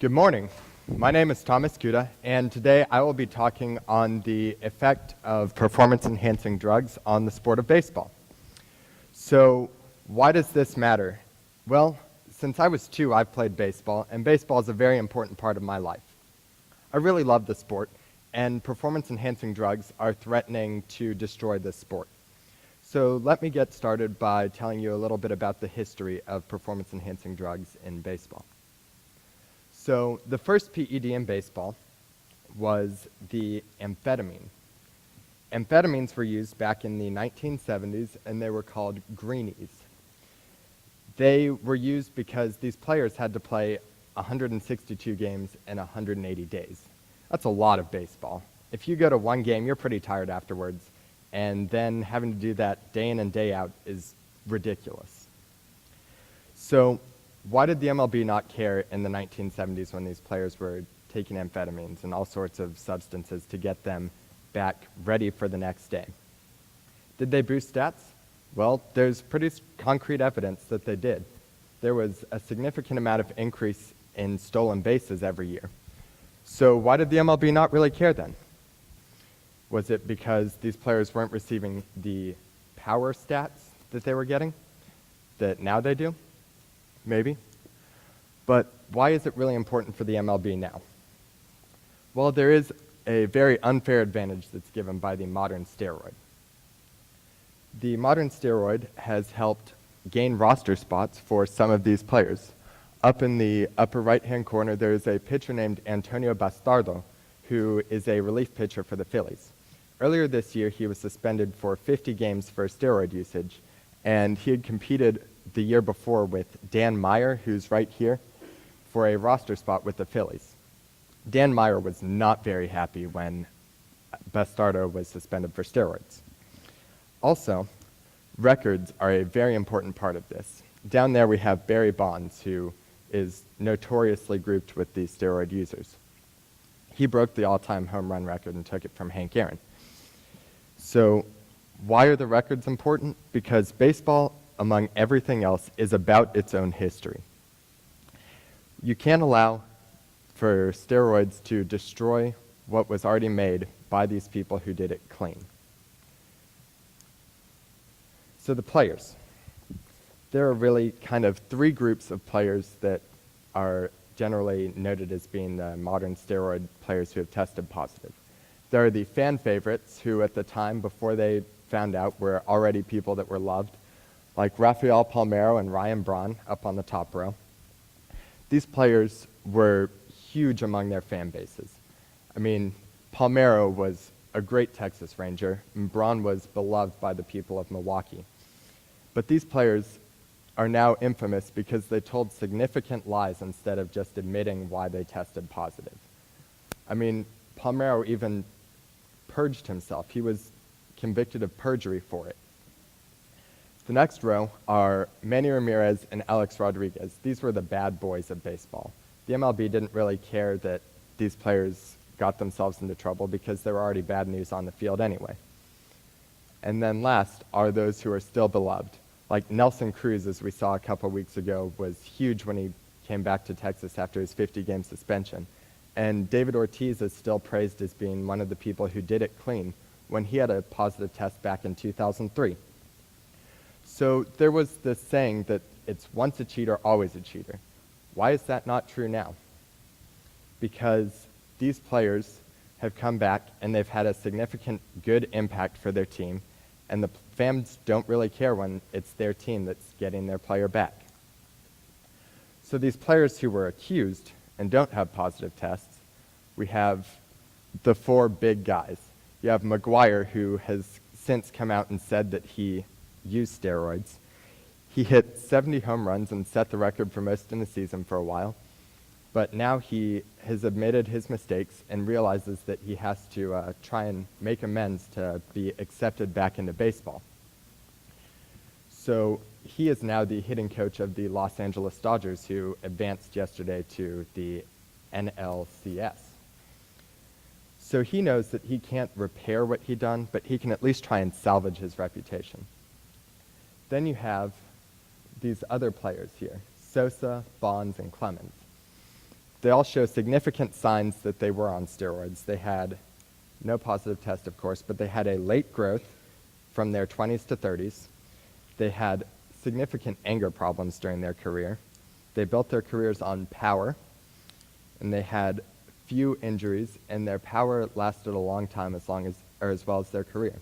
Good morning. My name is Thomas Cuda, and today I will be talking on the effect of performance-enhancing drugs on the sport of baseball. So, why does this matter? Well, since I was 2, I've played baseball, and baseball is a very important part of my life. I really love the sport, and performance-enhancing drugs are threatening to destroy this sport. So let me get started by telling you a little bit about the history of performance-enhancing drugs in baseball. So the first PED in baseball was the amphetamine. Amphetamines were used back in the 1970s, and they were called greenies. They were used because these players had to play 162 games in 180 days. That's a lot of baseball. If you go to one game, you're pretty tired afterwards, and then having to do that day in and day out is ridiculous. So why did the MLB not care in the 1970s when these players were taking amphetamines and all sorts of substances to get them back ready for the next day? Did they boost stats? Well, there's pretty concrete evidence that they did. There was a significant amount of increase in stolen bases every year. So why did the MLB not really care then? Was it because these players weren't receiving the power stats that they were getting that now they do? Maybe. But why is it really important for the MLB now? Well, there is a very unfair advantage that's given by the modern steroid. The modern steroid has helped gain roster spots for some of these players. Up in the upper right-hand corner, there is a pitcher named Antonio Bastardo, who is a relief pitcher for the Phillies. Earlier this year, he was suspended for 50 games for steroid usage, and he had competed the year before with Dan Meyer, who's right here, for a roster spot with the Phillies. Dan Meyer was not very happy when Bastardo was suspended for steroids. Also, records are a very important part of this. Down there we have Barry Bonds, who is notoriously grouped with the steroid users. He broke the all-time home run record and took it from Hank Aaron. So why are the records important? Because baseball, among everything else, is about its own history. You can't allow for steroids to destroy what was already made by these people who did it clean. So the players. There are really kind of 3 groups of players that are generally noted as being the modern steroid players who have tested positive. There are the fan favorites who at the time before they found out were already people that were loved, like Rafael Palmeiro and Ryan Braun up on the top row. These players were huge among their fan bases. I mean, Palmeiro was a great Texas Ranger, and Braun was beloved by the people of Milwaukee. But these players are now infamous because they told significant lies instead of just admitting why they tested positive. I mean, Palmeiro even purged himself. He was convicted of perjury for it. The next row are Manny Ramirez and Alex Rodriguez. These were the bad boys of baseball. The MLB didn't really care that these players got themselves into trouble because there were already bad news on the field anyway. And then last are those who are still beloved. Like Nelson Cruz, as we saw a couple weeks ago, was huge when he came back to Texas after his 50-game suspension. And David Ortiz is still praised as being one of the people who did it clean when he had a positive test back in 2003. So there was this saying that it's once a cheater, always a cheater. Why is that not true now? Because these players have come back and they've had a significant good impact for their team, and the fans don't really care when it's their team that's getting their player back. So these players who were accused and don't have positive tests, we have the 4 big guys. You have McGuire, who has since come out and said that he used steroids. He hit 70 home runs and set the record for most in the season for a while, but now he has admitted his mistakes and realizes that he has to try and make amends to be accepted back into baseball. So he is now the hitting coach of the Los Angeles Dodgers, who advanced yesterday to the NLCS. So he knows that he can't repair what he done, but he can at least try and salvage his reputation. Then you have these other players here, Sosa, Bonds, and Clemens. they all show significant signs that they were on steroids. They had no positive test, of course, but they had a late growth from their 20s to 30s. They had significant anger problems during their career. They built their careers on power, and they had few injuries, and their power lasted a long time as well as their career.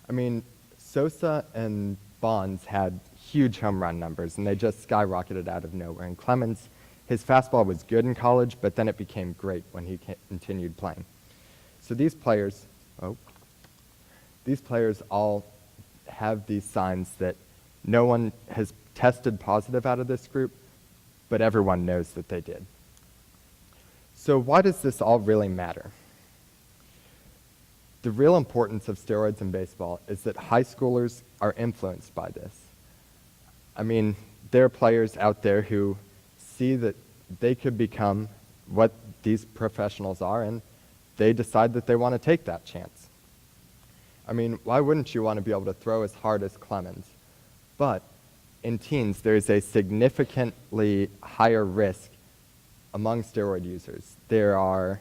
I mean, Sosa and Bonds had huge home run numbers, and they just skyrocketed out of nowhere. And Clemens, his fastball was good in college, but then it became great when he continued playing. So these players all have these signs that no one has tested positive out of this group, but everyone knows that they did. So why does this all really matter? The real importance of steroids in baseball is that high schoolers are influenced by this. I mean, there are players out there who see that they could become what these professionals are, and they decide that they want to take that chance. I mean, why wouldn't you want to be able to throw as hard as Clemens? But in teens, there's a significantly higher risk among steroid users. There are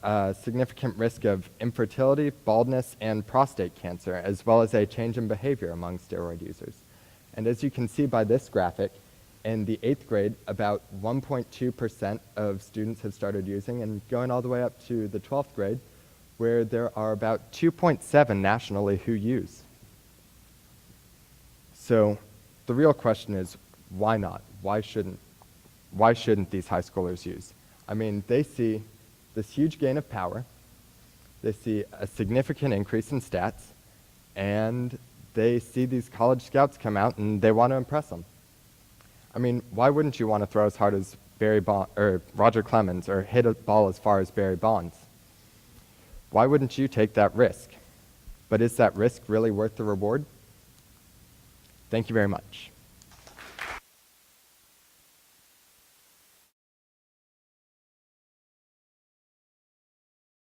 a significant risk of infertility, baldness, and prostate cancer, as well as a change in behavior among steroid users. And as you can see by this graphic, in the 8th grade, about 1.2% of students have started using, and going all the way up to the 12th grade, where there are about 2.7 nationally who use. So the real question is, why not? Why shouldn't these high schoolers use? I mean, they see this huge gain of power, they see a significant increase in stats, and they see these college scouts come out and they want to impress them. I mean, why wouldn't you want to throw as hard as Roger Clemens or hit a ball as far as Barry Bonds? Why wouldn't you take that risk? But is that risk really worth the reward? Thank you very much.